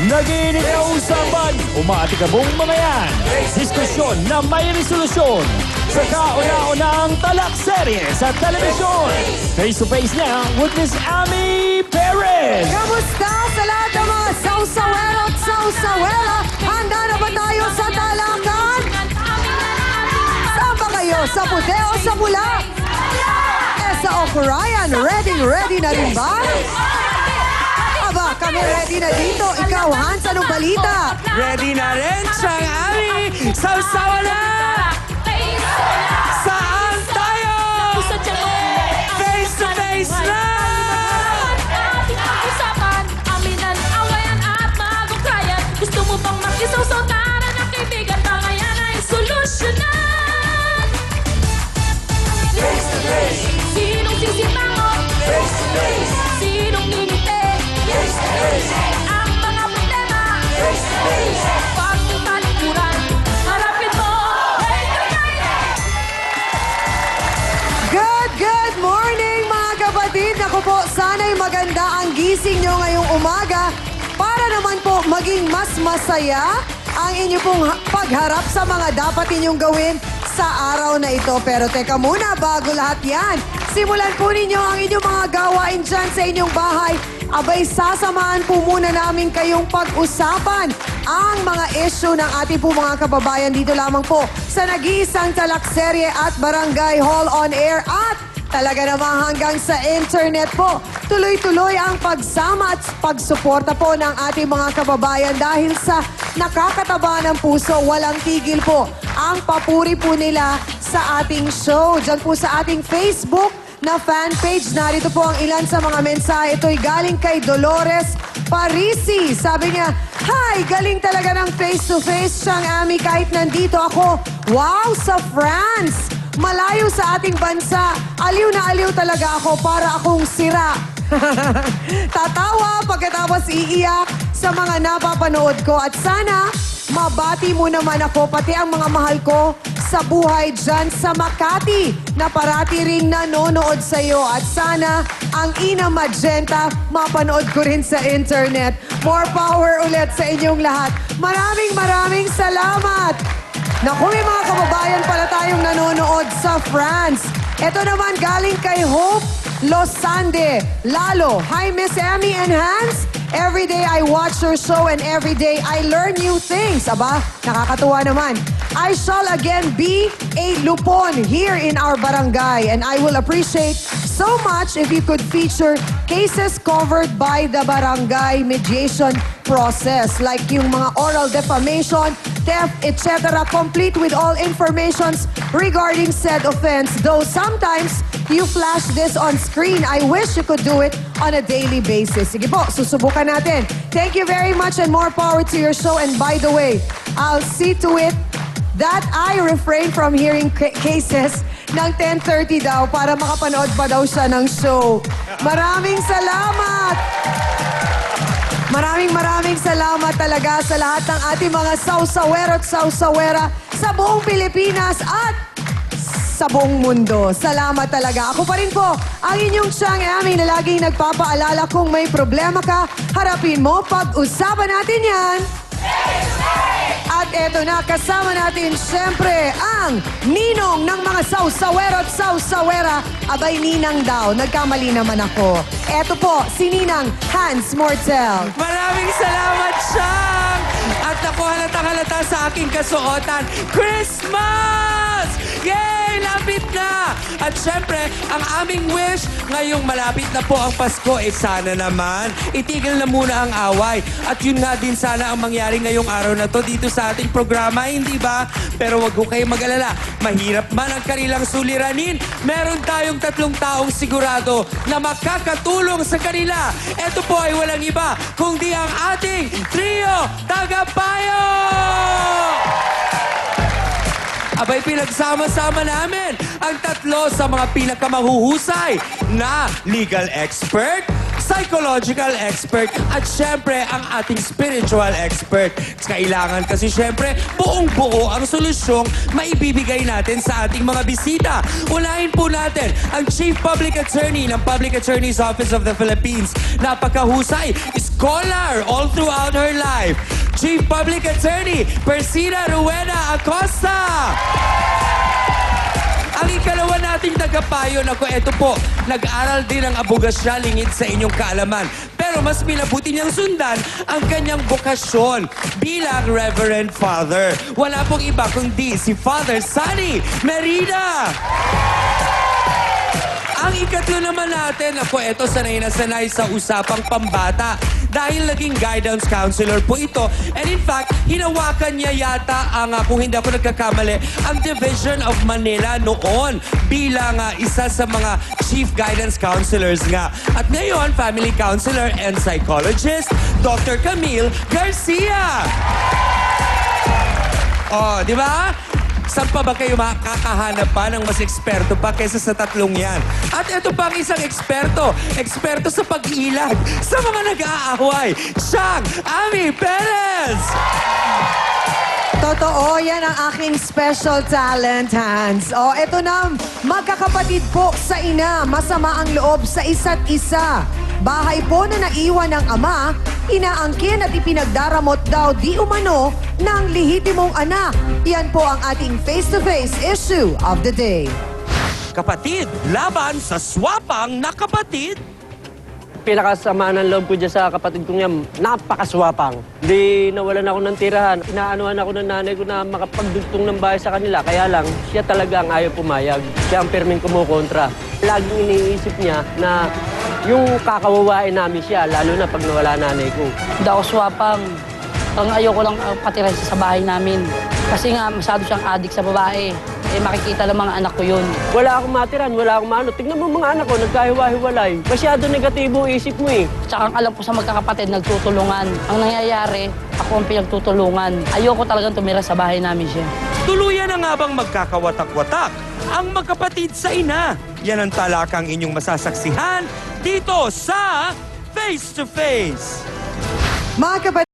Nagiinit na usapan, umaatikabong mga yan. Diskusyon na may resolusyon. Sa kauna-unang talakserye sa telebisyon. Face-to-face na with Miss Ami Perez. Kamusta sa lahat ng mga sausawero at sausawera? Handa na ba tayo sa talakan? Saan ba kayo? Sa puti o sa pula? Sa Okurayan, ready na rin ba? Aba, kami ready na dito. Ikaw, Hans, anong balita? Ready na rin siyang Ami! Sausawa na! Saan tayo? Face to face na! Gusto mo bang makisaw-saw tara ng kaibigan? Baka yan ay solusyonan. Face to face. Sinong sisimangot? Face to face. Sinong ngingiti? Face to face. Ang mga problema? Face to face. Pag talikuran, harapin mo. Face to face. Good morning mga kapatid. Naku po, sana'y maganda ang gising nyo ngayong umaga para naman po maging mas masaya ang inyo pong pagharap sa mga dapat inyong gawin sa araw na ito. Pero teka muna, bago lahat yan, simulan po ninyo ang inyong mga gawain dyan sa inyong bahay. Abay, sasamahan po muna namin kayong pag-usapan ang mga issue ng ating po mga kababayan dito lamang po sa nag-iisang talakserye at Barangay Hall on Air at talaga namang hanggang sa internet po. Tuloy-tuloy ang pagsama at pagsuporta po ng ating mga kababayan dahil sa nakakataba ng puso, walang tigil po ang papuri po nila sa ating show. Diyan po sa ating Facebook na fan page. Narito po ang ilan sa mga mensahe. Ito'y galing kay Dolores Parisi. Sabi niya, "Hi, galing talaga ng face-to-face siyang Ami kahit nandito ako. Wow, sa France! Malayo sa ating bansa. Aliw na aliw talaga ako para akong sira." Tatawa pagkatapos iiyak sa mga napapanood ko. At sana mabati mo naman ako pati ang mga mahal ko sa buhay dyan sa Makati na parati ring nanonood sa'yo. At sana ang Ina Magenta mapanood ko rin sa internet. More power ulit sa inyong lahat. Maraming salamat! Naku, may mga kababayan pala tayong nanonood sa France. Ito naman galing kay Hope Losande. Lalo, hi Miss Emmy and Hans. Every day I watch your show and every day I learn new things. Aba, nakakatuwa naman. I shall again be a lupon here in our barangay and I will appreciate so much if you could feature cases covered by the barangay mediation process like yung mga oral defamation, theft, etc. complete with all informations regarding said offense. Though sometimes you flash this on screen, I wish you could do it on a daily basis. Sige po, susubukan natin. Thank you very much and more power to your show. And by the way, I'll see to it that I refrain from hearing cases ng 10:30 daw para makapanood pa daw siya ng show. Maraming salamat! Maraming salamat talaga sa lahat ng ating mga sausawero at sausawera sa buong Pilipinas at sa buong mundo. Salamat talaga. Ako pa rin po, ang inyong Chang Ami na laging nagpapaalala kung may problema ka, harapin mo, pag-usapan natin yan. At eto na, kasama natin siyempre ang ninong ng mga sausawero at sausawera. Abay, ninang daw. Nagkamali naman ako. Eto po, si Ninang Hans Mortel. Maraming salamat, Siyang! At ako halatang-halata sa aking kasuotan, Christmas! Yay! Lapit na! At syempre, ang aming wish, ngayong malapit na po ang Pasko, sana naman, itigil na muna ang away. At yun nga din sana ang mangyari ngayong araw na to dito sa ating programa, hindi ba? Pero wag ko kayo mag-alala. Mahirap man ang kanilang suliranin, meron tayong 3 taong sigurado na makakatulong sa kanila. Ito po ay walang iba, kundi ang ating Trio Tagapayo! Abay, pinagsama-sama namin ang 3 sa mga pinakamahuhusay na legal expert, psychological expert, at syempre ang ating spiritual expert. Kailangan kasi syempre buong-buo ang solusyong maibibigay natin sa ating mga bisita. Unahin po natin ang Chief Public Attorney ng Public Attorney's Office of the Philippines. Napakahusay, scholar all throughout her life. Chief Public Attorney, Persida Rowena Acosta. Ang ikalawa nating tagapayo, naku, eto po, nag-aral din ng abogasya lingid sa inyong kaalaman. Pero mas minabuti niyang sundan ang kanyang bokasyon bilang Reverend Father. Wala pong iba kundi si Father Sunny Merida. Ang ikatlo naman natin, ako, eto sanay na sanay sa usapang pambata. Dahil naging guidance counselor po ito. And in fact, hinawakan niya yata ang, kung hindi ako nagkakamali, ang Division of Manila noon bilang isa sa mga chief guidance counselors nga. At ngayon, family counselor and psychologist, Dr. Camille Garcia. Oh, di ba? Saan pa ba kayo makakahanap pa ng mas eksperto pa kaysa sa tatlong yan? At ito pa ang isang eksperto. Eksperto sa pag-ilag sa mga nag-aaway. Siyang Ami Perez! Totoo, yan ang aking special talent, Hans. O, eto na, magkakapatid po sa ina, masama ang loob sa isa't isa. Bahay po na naiwan ng ama, inaangkin at ipinagdaramot daw di umano ng lehitimong anak. Yan po ang ating face-to-face issue of the day. Kapatid, laban sa swapang na kapatid. Pinakasama ng loob ko dyan sa kapatid kong yan, napakaswapang. Di nawalan ako ng tirahan. Inaanuhan ako ng nanay ko na makapagdugtong ng bahay sa kanila. Kaya lang, siya talaga ang ayaw pumayag. Siya ang perming kumukontra. Laging iniisip niya na yung kakawawain namin siya, lalo na pag nawala nanay ko. Hindi ako swapang. Ang ayoko lang patira sa bahay namin. Kasi nga, masyado siyang adik sa babae. Eh, makikita ng mga anak ko yun. Wala akong matiran, wala akong maano. Tignan mo mga anak ko, nagkahiwa-hiwalay. Masyado negatibo ang isip mo eh. Tsaka ang alam ko sa magkakapatid, nagtutulungan. Ang nangyayari, ako ang pinagtutulungan. Ayoko talagang tumira sa bahay namin siya. Tuluyan na nga bang magkakawatak-watak ang magkapatid sa ina? Yan ang talakang inyong masasaksihan dito sa Face to Face. Mga kapatid,